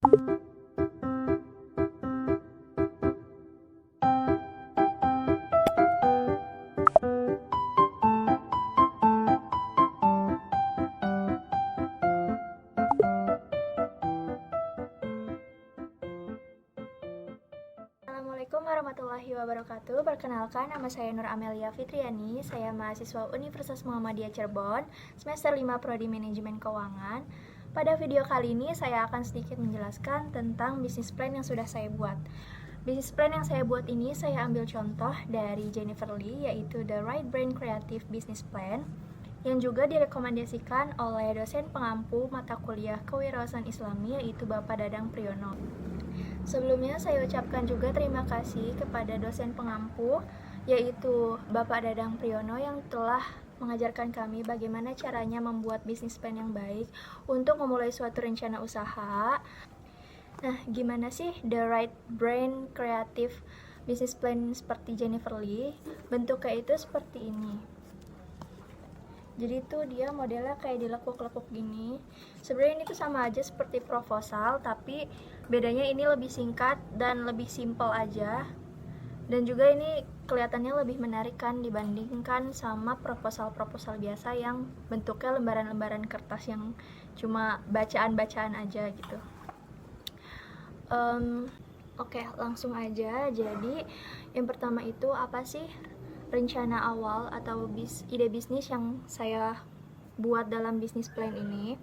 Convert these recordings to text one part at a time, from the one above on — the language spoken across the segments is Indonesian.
Assalamualaikum warahmatullahi wabarakatuh. Perkenalkan, nama saya Nur Amelia Fitriani. Saya mahasiswa Universitas Muhammadiyah Cirebon, semester 5 Prodi Manajemen Keuangan. Pada video kali ini saya akan sedikit menjelaskan tentang bisnis plan yang sudah saya buat. Bisnis plan yang saya buat ini saya ambil contoh dari Jennifer Lee, yaitu The Right Brain Creative Business Plan, yang juga direkomendasikan oleh dosen pengampu mata kuliah Kewirausahaan Islami, yaitu Bapak Dadang Priyono. Sebelumnya saya ucapkan juga terima kasih kepada dosen pengampu, yaitu Bapak Dadang Priyono, yang telah mengajarkan kami bagaimana caranya membuat bisnis plan yang baik untuk memulai suatu rencana usaha. Nah, gimana sih The Right Brain Creative Business Plan seperti Jennifer Lee? Bentuknya itu seperti ini. Jadi tuh dia modelnya kayak dilekuk-lekuk gini. Sebenarnya ini tuh sama aja seperti proposal, tapi bedanya ini lebih singkat dan lebih simple aja. Dan juga ini kelihatannya lebih menarik kan dibandingkan sama proposal-proposal biasa yang bentuknya lembaran-lembaran kertas yang cuma bacaan-bacaan aja gitu. Oke, langsung aja. Jadi yang pertama itu apa sih rencana awal atau ide bisnis yang saya buat dalam bisnis plan ini?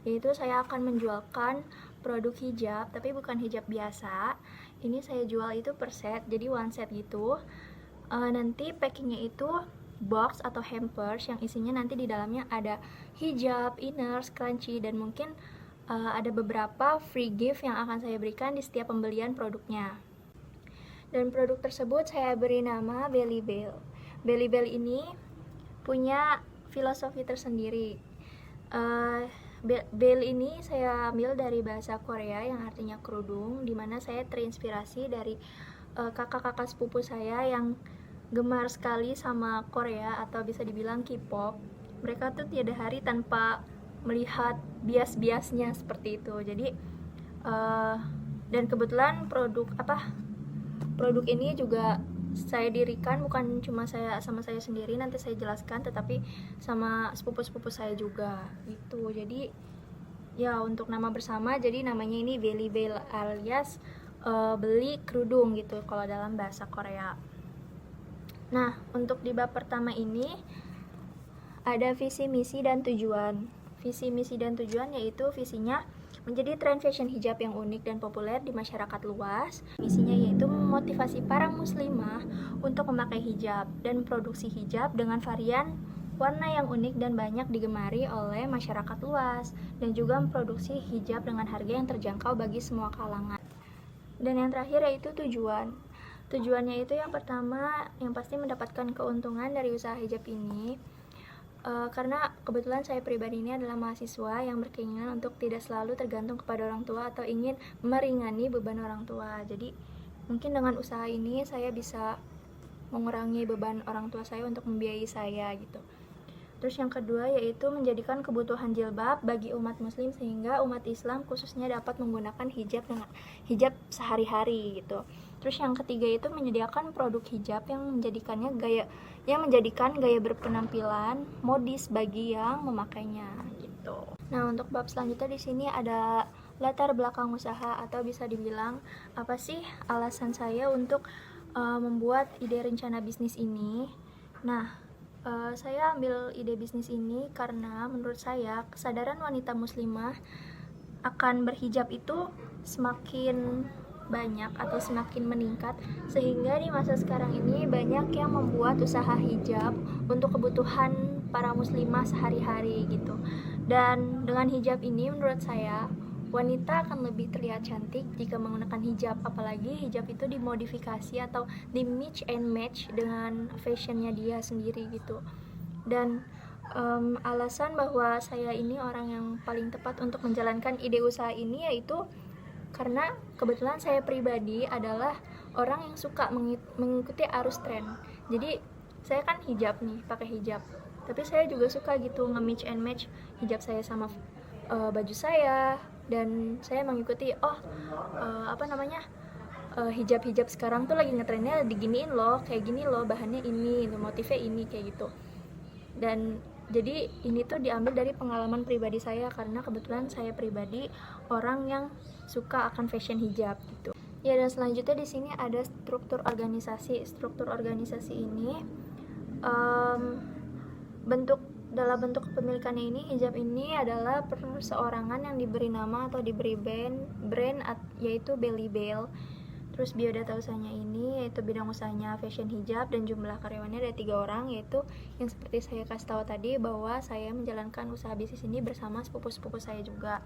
Yaitu saya akan menjualkan produk hijab, tapi bukan hijab biasa. Ini saya jual itu per set, jadi one set gitu. Nanti packingnya itu box atau hampers yang isinya nanti di dalamnya ada hijab, inner, scrunchie, dan mungkin ada beberapa free gift yang akan saya berikan di setiap pembelian produknya. Dan produk tersebut saya beri nama Belly Bell. Belly Bell ini punya filosofi tersendiri. Bell ini saya ambil dari bahasa Korea yang artinya kerudung, dimana saya terinspirasi dari kakak-kakak sepupu saya yang gemar sekali sama Korea atau bisa dibilang K-pop. Mereka tuh tiada hari tanpa melihat bias-biasnya seperti itu. Jadi dan kebetulan produk ini juga saya dirikan bukan cuma saya sendiri, nanti saya jelaskan, tetapi sama sepupu-sepupu saya juga gitu. Jadi ya untuk nama bersama, jadi namanya ini Belly Bell alias beli kerudung gitu kalau dalam bahasa Korea. Nah, untuk di bab pertama ini ada visi, misi, dan tujuan. Visi, misi, dan tujuan yaitu visinya menjadi tren fashion hijab yang unik dan populer di masyarakat luas. Misinya yaitu memotivasi para muslimah untuk memakai hijab dan memproduksi hijab dengan varian warna yang unik dan banyak digemari oleh masyarakat luas, dan juga memproduksi hijab dengan harga yang terjangkau bagi semua kalangan. Dan yang terakhir yaitu tujuan. Tujuannya itu yang pertama yang pasti mendapatkan keuntungan dari usaha hijab ini. Karena kebetulan saya pribadi ini adalah mahasiswa yang berkeinginan untuk tidak selalu tergantung kepada orang tua atau ingin meringankan beban orang tua. Jadi mungkin dengan usaha ini saya bisa mengurangi beban orang tua saya untuk membiayai saya gitu. Terus yang kedua yaitu menjadikan kebutuhan jilbab bagi umat muslim, sehingga umat Islam khususnya dapat menggunakan hijab sehari-hari gitu. Terus yang ketiga itu menyediakan produk hijab yang menjadikan gaya berpenampilan modis bagi yang memakainya gitu. Nah, untuk bab selanjutnya di sini ada latar belakang usaha, atau bisa dibilang apa sih alasan saya untuk membuat ide rencana bisnis ini. Nah, saya ambil ide bisnis ini karena menurut saya kesadaran wanita muslimah akan berhijab itu semakin banyak atau semakin meningkat, sehingga di masa sekarang ini banyak yang membuat usaha hijab untuk kebutuhan para muslimah sehari-hari gitu. Dan dengan hijab ini menurut saya wanita akan lebih terlihat cantik jika menggunakan hijab, apalagi hijab itu dimodifikasi atau di mix and match dengan fashionnya dia sendiri gitu. Dan alasan bahwa saya ini orang yang paling tepat untuk menjalankan ide usaha ini yaitu karena kebetulan saya pribadi adalah orang yang suka mengikuti arus tren. Jadi saya kan hijab nih, pakai hijab, tapi saya juga suka gitu nge-match and match hijab saya sama baju saya, dan saya mengikuti hijab-hijab sekarang tuh lagi ngetrennya diginiin loh, kayak gini loh, bahannya ini, motifnya ini, kayak gitu. Dan jadi ini tuh diambil dari pengalaman pribadi saya, karena kebetulan saya pribadi orang yang suka akan fashion hijab gitu. Ya, dan selanjutnya di sini ada struktur organisasi. Struktur organisasi ini dalam bentuk kepemilikannya ini, hijab ini adalah perseorangan yang diberi nama atau diberi brand yaitu Bellybell. Terus biodata usahanya ini yaitu bidang usahanya fashion hijab, dan jumlah karyawannya ada 3 orang, yaitu yang seperti saya kasih tahu tadi bahwa saya menjalankan usaha bisnis ini bersama sepupu-sepupu saya juga.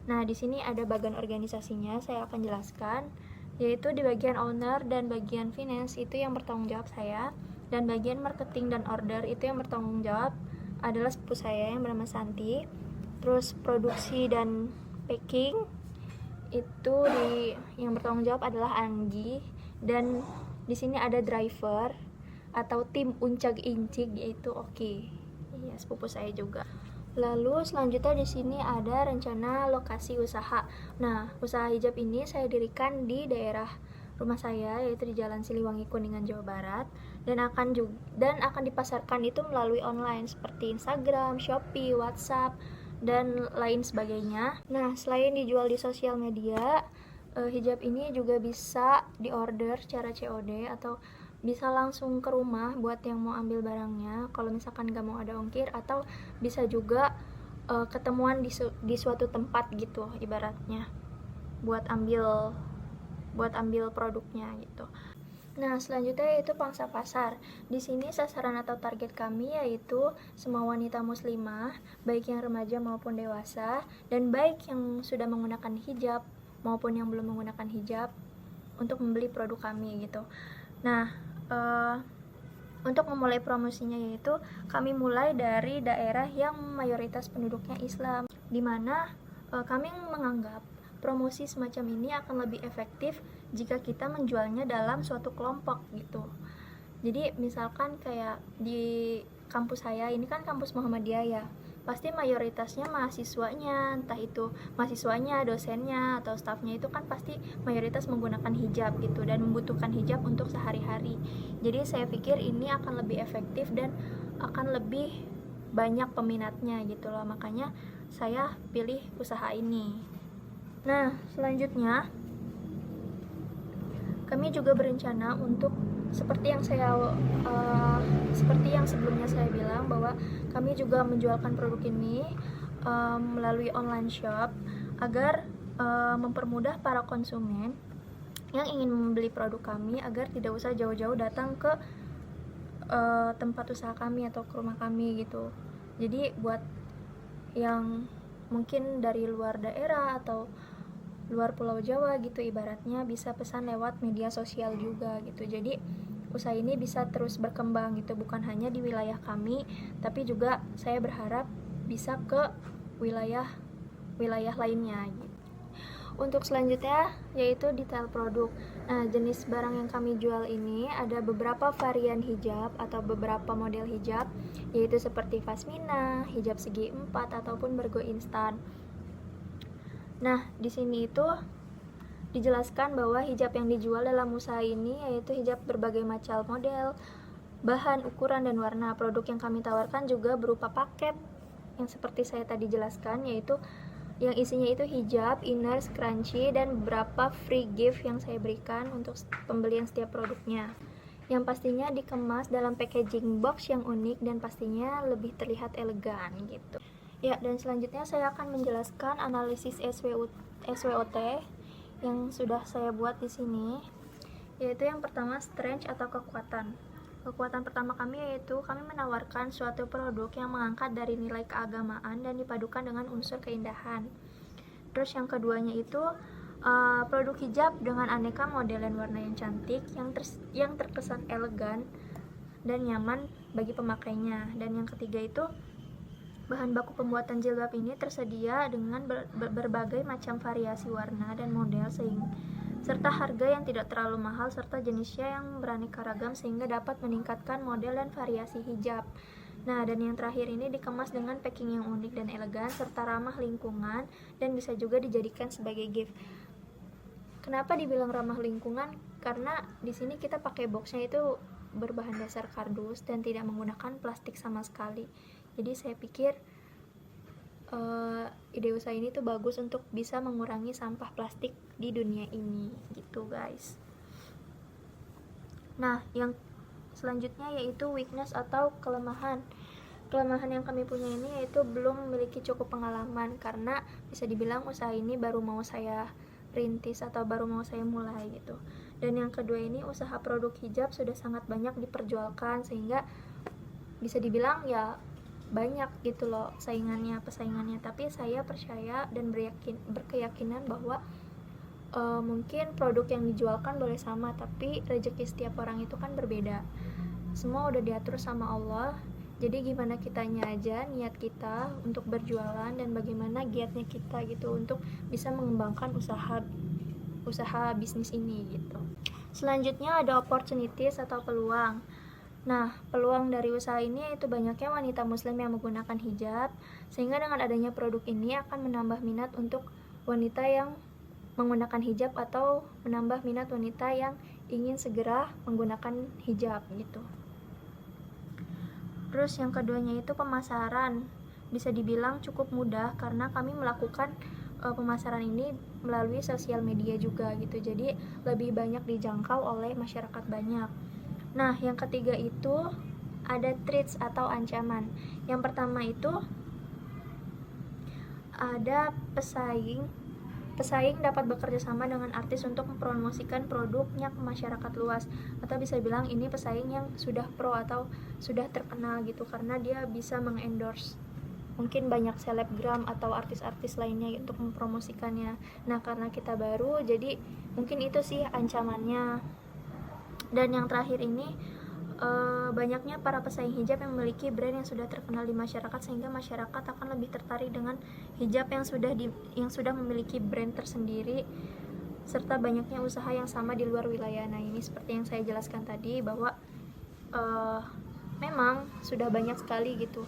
Nah, di sini ada bagian organisasinya, saya akan jelaskan, yaitu di bagian owner dan bagian finance itu yang bertanggung jawab saya, dan bagian marketing dan order itu yang bertanggung jawab adalah sepupu saya yang bernama Santi. Terus produksi dan packing itu yang bertanggung jawab adalah Anggi, dan di sini ada driver atau tim uncag-incig yaitu Oki. Iya, sepupu saya juga. Lalu selanjutnya di sini ada rencana lokasi usaha. Nah, usaha hijab ini saya dirikan di daerah rumah saya, yaitu di Jalan Siliwangi, Kuningan, Jawa Barat, dan akan dipasarkan itu melalui online seperti Instagram, Shopee, WhatsApp, dan lain sebagainya. Nah, selain dijual di sosial media, hijab ini juga bisa diorder secara COD atau bisa langsung ke rumah buat yang mau ambil barangnya kalau misalkan gak mau ada ongkir, atau bisa juga ketemuan di suatu tempat gitu ibaratnya buat ambil produknya gitu. Nah, selanjutnya yaitu pangsa pasar. Di sini sasaran atau target kami yaitu semua wanita muslimah, baik yang remaja maupun dewasa, dan baik yang sudah menggunakan hijab maupun yang belum menggunakan hijab untuk membeli produk kami gitu. Nah, untuk memulai promosinya yaitu kami mulai dari daerah yang mayoritas penduduknya Islam, di mana kami menganggap promosi semacam ini akan lebih efektif jika kita menjualnya dalam suatu kelompok gitu. Jadi misalkan kayak di kampus saya, ini kan kampus Muhammadiyah ya, pasti mayoritasnya mahasiswanya, entah itu mahasiswanya, dosennya, atau stafnya itu kan pasti mayoritas menggunakan hijab gitu dan membutuhkan hijab untuk sehari-hari. Jadi saya pikir ini akan lebih efektif dan akan lebih banyak peminatnya gitu loh, makanya saya pilih usaha ini. Nah, selanjutnya kami juga berencana untuk seperti yang sebelumnya saya bilang, bahwa kami juga menjualkan produk ini melalui online shop agar mempermudah para konsumen yang ingin membeli produk kami agar tidak usah jauh-jauh datang ke tempat usaha kami atau ke rumah kami gitu. Jadi buat yang mungkin dari luar daerah atau luar Pulau Jawa gitu ibaratnya, bisa pesan lewat media sosial juga gitu. Jadi usaha ini bisa terus berkembang gitu, bukan hanya di wilayah kami, tapi juga saya berharap bisa ke wilayah lainnya gitu. Untuk selanjutnya yaitu detail produk. Nah, jenis barang yang kami jual ini ada beberapa varian hijab atau beberapa model hijab, yaitu seperti pasmina, hijab segi 4, ataupun bergo instan. Nah, di sini itu dijelaskan bahwa hijab yang dijual dalam usaha ini yaitu hijab berbagai macam model, bahan, ukuran, dan warna. Produk yang kami tawarkan juga berupa paket yang seperti saya tadi jelaskan, yaitu yang isinya itu hijab, inner, scrunchie, dan beberapa free gift yang saya berikan untuk pembelian setiap produknya, yang pastinya dikemas dalam packaging box yang unik dan pastinya lebih terlihat elegan gitu. Ya, dan selanjutnya saya akan menjelaskan analisis SWOT yang sudah saya buat di sini, yaitu yang pertama strength atau kekuatan. Kekuatan pertama kami yaitu kami menawarkan suatu produk yang mengangkat dari nilai keagamaan dan dipadukan dengan unsur keindahan. Terus yang keduanya itu produk hijab dengan aneka model dan warna yang cantik, yang terkesan elegan dan nyaman bagi pemakainya. Dan yang ketiga itu bahan baku pembuatan jilbab ini tersedia dengan berbagai macam variasi warna dan model, serta harga yang tidak terlalu mahal, serta jenisnya yang beraneka ragam sehingga dapat meningkatkan model dan variasi hijab. Nah, dan yang terakhir ini dikemas dengan packing yang unik dan elegan serta ramah lingkungan dan bisa juga dijadikan sebagai gift. Kenapa dibilang ramah lingkungan? Karena di sini kita pakai boxnya itu berbahan dasar kardus dan tidak menggunakan plastik sama sekali. Jadi saya pikir ide usaha ini tuh bagus untuk bisa mengurangi sampah plastik di dunia ini, gitu guys. Nah, yang selanjutnya yaitu weakness atau kelemahan. Kelemahan yang kami punya ini yaitu belum memiliki cukup pengalaman, karena bisa dibilang usaha ini baru mau saya rintis atau baru mau saya mulai gitu. Dan yang kedua ini, usaha produk hijab sudah sangat banyak diperjualkan sehingga bisa dibilang ya banyak gitu loh pesaingannya, tapi saya percaya dan berkeyakinan bahwa mungkin produk yang dijualkan boleh sama, tapi rezeki setiap orang itu kan berbeda. Semua udah diatur sama Allah. Jadi gimana kitanya aja, niat kita untuk berjualan dan bagaimana giatnya kita gitu untuk bisa mengembangkan usaha bisnis ini gitu. Selanjutnya ada opportunities atau peluang. Nah, peluang dari usaha ini yaitu banyaknya wanita muslim yang menggunakan hijab, sehingga dengan adanya produk ini akan menambah minat untuk wanita yang menggunakan hijab atau menambah minat wanita yang ingin segera menggunakan hijab gitu. Terus yang keduanya itu pemasaran. Bisa dibilang cukup mudah karena kami melakukan pemasaran ini melalui sosial media juga gitu. Jadi lebih banyak dijangkau oleh masyarakat banyak. Nah, yang ketiga itu ada threats atau ancaman. Yang pertama itu ada pesaing dapat bekerja sama dengan artis untuk mempromosikan produknya ke masyarakat luas, atau bisa bilang ini pesaing yang sudah pro atau sudah terkenal gitu, karena dia bisa mengendorse mungkin banyak selebgram atau artis-artis lainnya untuk mempromosikannya. Nah, karena kita baru, jadi mungkin itu sih ancamannya. Dan yang terakhir ini banyaknya para pesaing hijab yang memiliki brand yang sudah terkenal di masyarakat, sehingga masyarakat akan lebih tertarik dengan hijab yang sudah memiliki brand tersendiri, serta banyaknya usaha yang sama di luar wilayah. Nah, ini seperti yang saya jelaskan tadi bahwa memang sudah banyak sekali gitu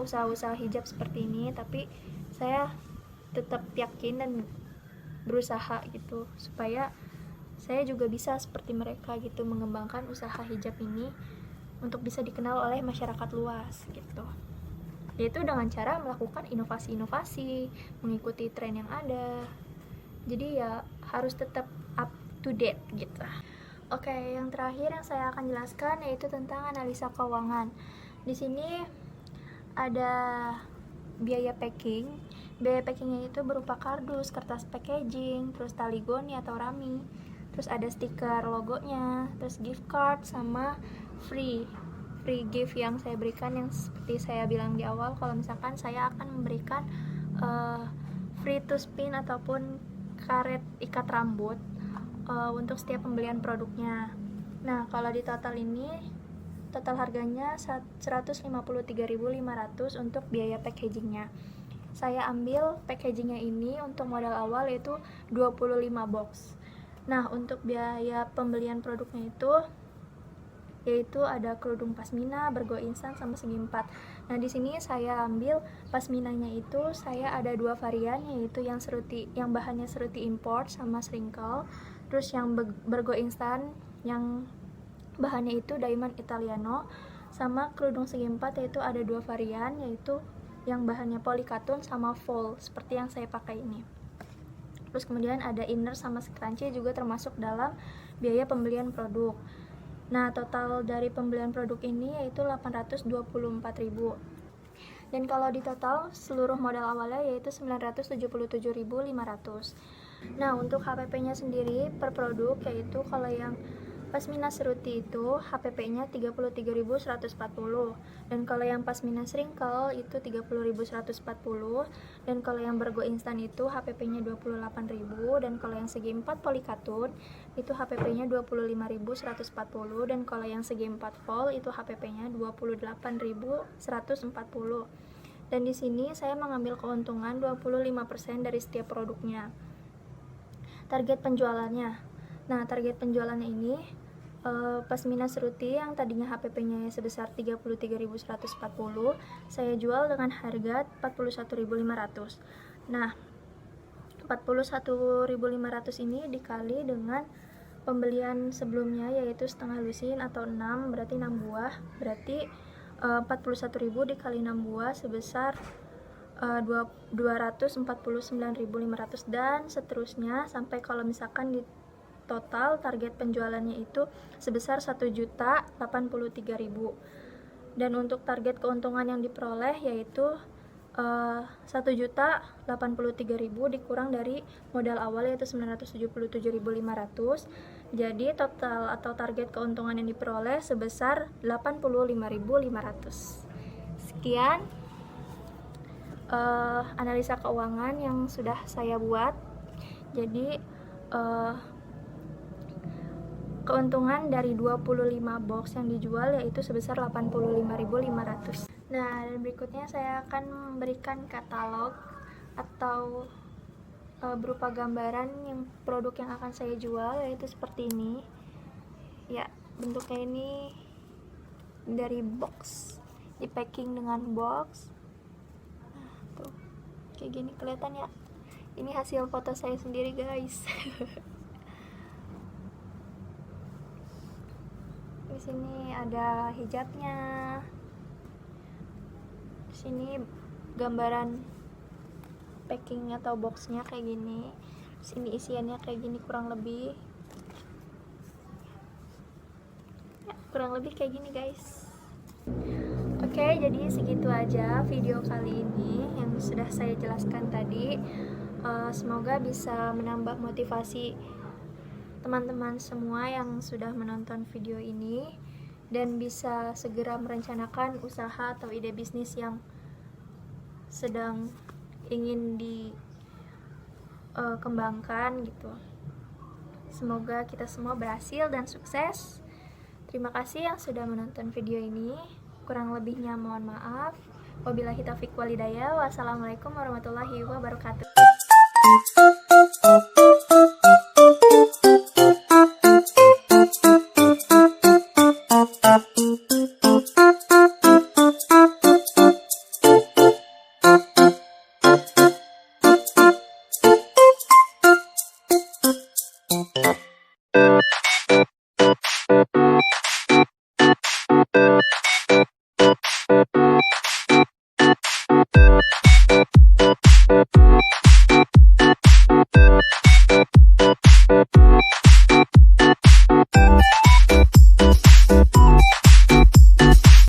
usaha-usaha hijab seperti ini, tapi saya tetap yakin dan berusaha gitu supaya saya juga bisa seperti mereka gitu, mengembangkan usaha hijab ini untuk bisa dikenal oleh masyarakat luas gitu. Yaitu dengan cara melakukan inovasi-inovasi, mengikuti tren yang ada. Jadi ya harus tetap up to date gitu. Oke, yang terakhir yang saya akan jelaskan yaitu tentang analisa keuangan. Di sini ada biaya packing. Biaya packingnya itu berupa kardus, kertas packaging, terus tali goni atau rami, terus ada stiker logonya, terus gift card, sama free gift yang saya berikan, yang seperti saya bilang di awal, kalau misalkan saya akan memberikan free to spin ataupun karet ikat rambut untuk setiap pembelian produknya. Nah, kalau di total ini, total harganya 153.500 untuk biaya packagingnya. Saya ambil packagingnya ini untuk modal awal yaitu 25 box. Nah, untuk biaya pembelian produknya itu yaitu ada kerudung pasmina, bergo instan, sama segi 4. Nah, di sini saya ambil pasminanya itu saya ada 2 varian, yaitu yang bahannya seruti import sama sprinkle. Terus yang bergo instan yang bahannya itu diamond italiano, sama kerudung segi 4 yaitu ada 2 varian, yaitu yang bahannya polycotton sama full seperti yang saya pakai ini. Terus kemudian ada inner sama scrunchie juga termasuk dalam biaya pembelian produk. Nah, total dari pembelian produk ini yaitu 824.000. Dan kalau di total seluruh modal awalnya yaitu 977.500. Nah, untuk HPP-nya sendiri per produk yaitu kalau yang pasmina seruti itu HPP-nya 33.140, dan kalau yang pasmina sprinkle itu 30.140, dan kalau yang bergo instan itu HPP-nya 28.000, dan kalau yang segi 4 polikatun itu HPP-nya 25.140, dan kalau yang segi 4 vol itu HPP-nya 28.140. Dan di sini saya mengambil keuntungan 25% dari setiap produknya. Target penjualannya. Nah, target penjualannya ini Pas minus ruti yang tadinya HPP-nya sebesar 33.140, saya jual dengan harga 41.500. Nah, 41.500 ini dikali dengan pembelian sebelumnya yaitu setengah lusin atau 6, berarti 6 buah, berarti 41.000 dikali 6 buah sebesar 249.500 dan seterusnya sampai kalau misalkan di total target penjualannya itu sebesar 1.083.000. Dan untuk target keuntungan yang diperoleh yaitu 1.083.000 dikurang dari modal awal yaitu 977.500. Jadi total atau target keuntungan yang diperoleh sebesar 85.500. Sekian analisa keuangan yang sudah saya buat. Jadi keuntungan dari 25 box yang dijual yaitu sebesar 85.500. Nah, dan berikutnya saya akan memberikan katalog atau berupa gambaran yang produk yang akan saya jual, yaitu seperti ini. Ya, bentuknya ini dari box, di packing dengan box. Nah, tuh. Kayak gini kelihatan ya. Ini hasil foto saya sendiri, guys. Di sini ada hijabnya. Di sini gambaran packing atau boxnya kayak gini. Di sini isiannya kayak gini kurang lebih. Ya, kurang lebih kayak gini, guys. Oke, jadi segitu aja video kali ini yang sudah saya jelaskan tadi. Semoga bisa menambah motivasi teman-teman semua yang sudah menonton video ini dan bisa segera merencanakan usaha atau ide bisnis yang sedang ingin dikembangkan gitu. Semoga kita semua berhasil dan sukses. Terima kasih yang sudah menonton video ini. Kurang lebihnya mohon maaf. Wabillahi taufiq walhidayah. Wassalamualaikum warahmatullahi wabarakatuh.